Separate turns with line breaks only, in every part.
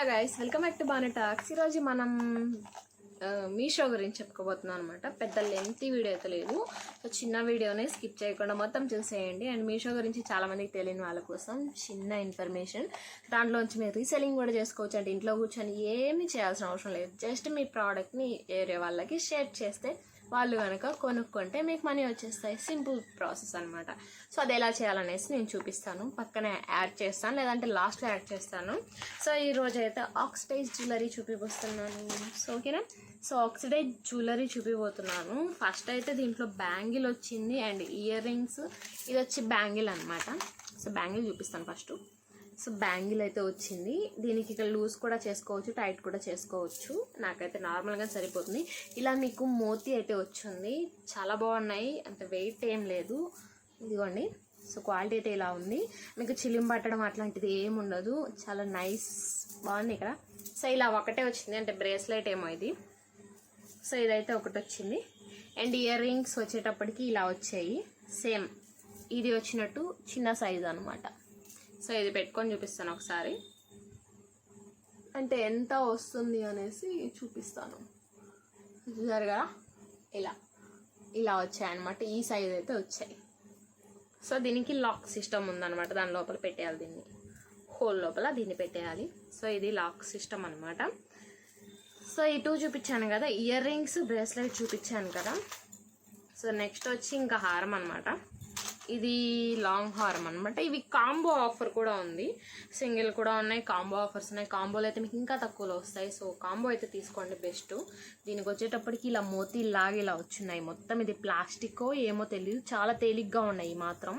Hello guys, welcome back to Bhanu talks. ఈరోజు మనం మీషో గురించి చెప్పుకోబోతున్నాం అనమాట. పెద్ద లెంతీ వీడియో అయితే లేదు, సో చిన్న వీడియోనే స్కిప్ చేయకుండా మొత్తం చూసేయండి. అండ్ మీషో గురించి చాలామందికి తెలియని వాళ్ళ కోసం చిన్న ఇన్ఫర్మేషన్. దాంట్లోంచి మీరు రీసెల్లింగ్ కూడా చేసుకోవచ్చు. అంటే ఇంట్లో కూర్చొని ఏమీ చేయాల్సిన అవసరం లేదు. జస్ట్ మీ ప్రోడక్ట్ని వేరే వాళ్ళకి షేర్ చేస్తే వాళ్ళు కనుక కొనుక్కుంటే మీకు మనీ వచ్చేస్తాయి. సింపుల్ ప్రాసెస్ అనమాట. సో అది ఎలా చేయాలనేసి నేను చూపిస్తాను. పక్కనే యాడ్ చేస్తాను, లేదంటే లాస్ట్లో యాడ్ చేస్తాను. సో ఈరోజు అయితే ఆక్సిడైజ్ జ్యువెలరీ చూపిస్తున్నాను. సో ఓకేనా. సో ఆక్సిడైజ్ జ్యువెలరీ చూపిపోతున్నాను. ఫస్ట్ అయితే దీంట్లో బ్యాంగిల్ వచ్చింది అండ్ ఇయర్ రింగ్స్. ఇది వచ్చి బ్యాంగిల్ అనమాట. సో బ్యాంగిల్ చూపిస్తాను ఫస్ట్. సో బ్యాంగిల్ అయితే వచ్చింది. దీనికి ఇక్కడ లూజ్ కూడా చేసుకోవచ్చు, టైట్ కూడా చేసుకోవచ్చు. నాకైతే నార్మల్గా సరిపోతుంది. ఇలా మీకు మోతీ అయితే వచ్చింది. చాలా బాగున్నాయి, అంటే వెయిట్ ఏం లేదు. ఇదిగోండి. సో క్వాలిటీ అయితే ఇలా ఉంది. మీకు చిలిం పట్టడం అట్లాంటిది ఏమి ఉండదు. చాలా నైస్, బాగుంది ఇక్కడ. సో ఇలా ఒకటే వచ్చింది, అంటే బ్రేస్లెట్ ఏమో ఇది. సో ఇదైతే ఒకటి వచ్చింది. అండ్ ఇయర్ రింగ్స్ వచ్చేటప్పటికి ఇలా వచ్చాయి. సేమ్ ఇది వచ్చినట్టు చిన్న సైజు అనమాట. సో ఇది పెట్టుకొని చూపిస్తాను ఒకసారి, అంటే ఎంత వస్తుంది అనేసి చూపిస్తాను. చూసారు కదా, ఇలా ఇలా వచ్చాయన్నమాట. ఈ సైజ్ అయితే వచ్చాయి. సో దీనికి లాక్ సిస్టమ్ ఉందన్నమాట. దాని లోపల పెట్టేయాలి, దీన్ని హోల్ లోపల దీన్ని పెట్టేయాలి. సో ఇది లాక్ సిస్టమ్ అనమాట. సో ఈ టూ చూపించాను కదా, ఇయర్ రింగ్స్ బ్రేస్లెట్ చూపించాను కదా. సో నెక్స్ట్ వచ్చి ఇంకా హారం అనమాట. ఇది లాంగ్ హారం అనమాట. ఇవి కాంబో ఆఫర్ కూడా ఉంది, సింగిల్ కూడా ఉన్నాయి, కాంబో ఆఫర్స్ ఉన్నాయి. కాంబోలు అయితే మీకు ఇంకా తక్కువలో వస్తాయి. సో కాంబో అయితే తీసుకోండి బెస్ట్. దీనికి వచ్చేటప్పటికి ఇలా మోతీ లాగా ఇలా వచ్చున్నాయి. మొత్తం ఇది ప్లాస్టిక్ ఏమో తెలియదు, చాలా తేలిగ్గా ఉన్నాయి మాత్రం.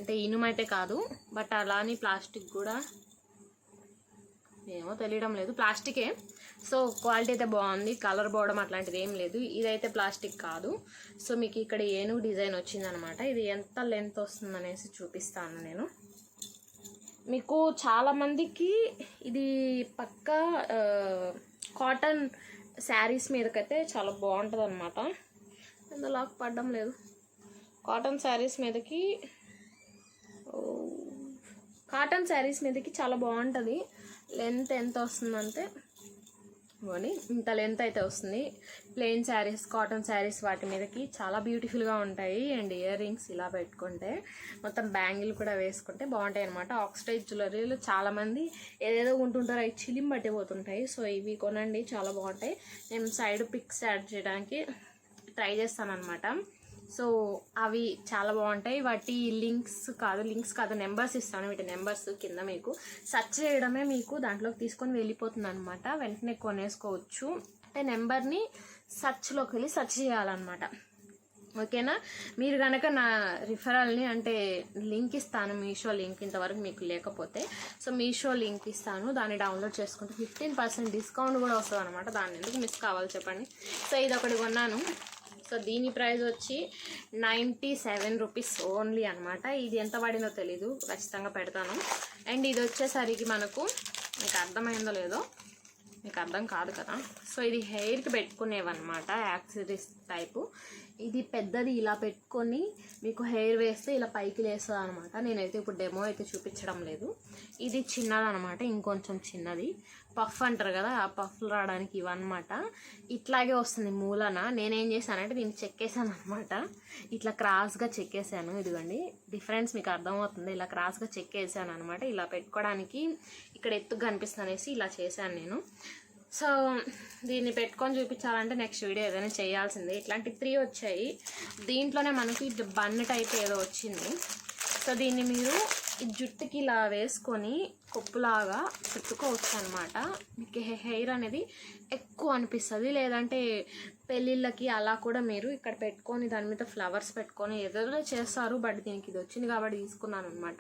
అంటే ఇనుమైతే కాదు, బట్ అలానే ప్లాస్టిక్ కూడా ఏమో తెలియడం లేదు, ప్లాస్టికే. సో క్వాలిటీ అయితే బాగుంది, కలర్ పోవడం అట్లాంటిది ఏం లేదు. ఇదైతే ప్లాస్టిక్ కాదు. సో మీకు ఇక్కడ ఏనుగు డిజైన్ వచ్చిందనమాట. ఇది ఎంత లెంత్ వస్తుందనేసి చూపిస్తాను నేను మీకు. చాలామందికి ఇది పక్కా కాటన్ శారీస్ మీదకైతే చాలా బాగుంటుంది అనమాట. ఇందులో పడడం లేదు. కాటన్ శారీస్ మీదకి చాలా బాగుంటుంది. లెంత్ ఎంత వస్తుందంటే ఇంత లెంత్ అయితే వస్తుంది. ప్లెయిన్ శారీస్, కాటన్ శారీస్ వాటి మీదకి చాలా బ్యూటిఫుల్గా ఉంటాయి. అండ్ ఇయర్ రింగ్స్ ఇలా పెట్టుకుంటే, మొత్తం బ్యాంగిల్ కూడా వేసుకుంటే బాగుంటాయి అనమాట. ఆక్సిడైజ్ జ్యువెలరీలు చాలామంది ఏదేదో ఉంటుంటారు, అవి చిలిం పట్టిపోతుంటాయి. సో ఇవి కొనండి, చాలా బాగుంటాయి. నేను సైడ్ పిక్స్ యాడ్ చేయడానికి ట్రై చేస్తాను అనమాట. సో అవి చాలా బాగుంటాయి. వాటి లింక్స్ కాదు నెంబర్స్ ఇస్తాను. వీటి నెంబర్స్ కింద మీకు సెర్చ్ చేయడమే మీకు దాంట్లోకి తీసుకొని వెళ్ళిపోతుంది అనమాట. వెంటనే కొనేసుకోవచ్చు. అంటే నెంబర్ని సెర్చ్లోకి వెళ్ళి సెర్చ్ చేయాలన్నమాట. ఓకేనా. మీరు కనుక నా రిఫరల్ని, అంటే లింక్ ఇస్తాను, మీషో లింక్ ఇంతవరకు మీకు లేకపోతే. సో మీషో లింక్ ఇస్తాను, దాన్ని డౌన్లోడ్ చేసుకుంటే 15% డిస్కౌంట్ కూడా వస్తుంది అనమాట. దాన్ని ఎందుకు మిస్ కావాలి చెప్పండి. సో ఇది ఒకటి కొన్నాను. సో దీని ప్రైస్ వచ్చి 97 రూపీస్ ఓన్లీ అనమాట. ఇది ఎంత పడిందో తెలీదు, ఖచ్చితంగా పెడతాను. అండ్ ఇది వచ్చేసరికి మీకు అర్థమైందో లేదో, మీకు అర్థం కాదు కదా. సో ఇది హెయిర్కి పెట్టుకునేవన్నమాట, యాక్సెసరీస్ టైపు. ఇది పెద్దది ఇలా పెట్టుకొని మీకు హెయిర్ వేస్తే ఇలా పైకి లేస్తుంది అనమాట. నేనైతే ఇప్పుడు డెమో అయితే చూపించడం లేదు. ఇది చిన్నది అనమాట, ఇంకొంచెం చిన్నది. పఫ్ అంటారు కదా, ఆ పఫ్లు రావడానికి ఇవన్నమాట. ఇట్లాగే వస్తుంది మూలన. నేనేం చేశానంటే దీన్ని చెక్కేసాను అనమాట. ఇట్లా క్రాస్గా చెక్కేసాను. ఇదిగోండి డిఫరెన్స్ మీకు అర్థమవుతుంది. ఇలా క్రాస్గా చెక్కేసాను అనమాట. ఇలా పెట్టుకోవడానికి ఇక్కడ ఎత్తుగా కనిపిస్తుంది అనేసి ఇలా చేశాను నేను. సో దీన్ని పెట్టుకొని చూపించాలంటే నెక్స్ట్ వీడియో ఏదైనా చేయాల్సిందే. ఇట్లాంటి 3 వచ్చాయి. దీంట్లోనే మనకి బన్ టైప్ ఏదో వచ్చింది. సో దీన్ని మీరు ఈ జుట్టుకి ఇలా వేసుకొని కొప్పులాగా చుట్టుకోవచ్చు అనమాట. మీకు హెయిర్ అనేది ఎక్కువ అనిపిస్తుంది. లేదంటే పెళ్ళిళ్ళకి అలా కూడా మీరు ఇక్కడ పెట్టుకొని దాని మీద ఫ్లవర్స్ పెట్టుకొని ఏదో చేస్తారు. బట్ దీనికి ఇది వచ్చింది కాబట్టి తీసుకున్నాను అనమాట.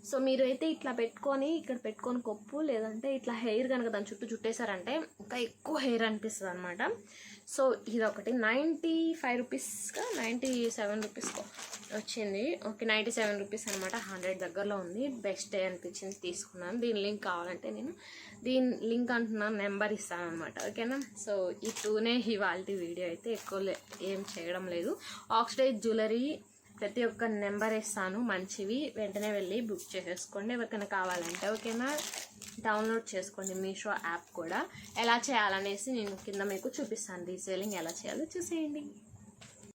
సో మీరు అయితే ఇట్లా పెట్టుకొని ఇక్కడ పెట్టుకొని కొప్పు, లేదంటే ఇట్లా హెయిర్ కనుక దాని చుట్టూ చుట్టేశారంటే ఇంకా ఎక్కువ హెయిర్ అనిపిస్తుంది అనమాట. సో ఇది ఒకటి 95 రూపీస్గా 97 రూపీస్కో వచ్చింది. ఓకే 97 రూపీస్ అనమాట. 100 దగ్గరలో ఉంది. బెస్ట్ అనిపించింది, తీసుకున్నాను. దీని లింక్ కావాలంటే నేను దీని లింక్ అంటున్నాను, నెంబర్ ఇస్తాను అనమాట. ఓకేనా. సో ఈ 2నే ఇవాళ వీడియో అయితే ఎక్కువ ఏం చేయడం లేదు. ఆక్సిడైజ్ జ్యువెలరీ ప్రతి ఒక్క నెంబర్ ఇస్తాను మంచివి, వెంటనే వెళ్ళి బుక్ చేసేసుకోండి ఎవరికైనా కావాలంటే. ఓకేనా, డౌన్లోడ్ చేసుకోండి మీషో యాప్ కూడా. ఎలా చేయాలనేసి నేను కింద మీకు చూపిస్తాను, రీసేలింగ్ ఎలా చేయాలో చూసేయండి.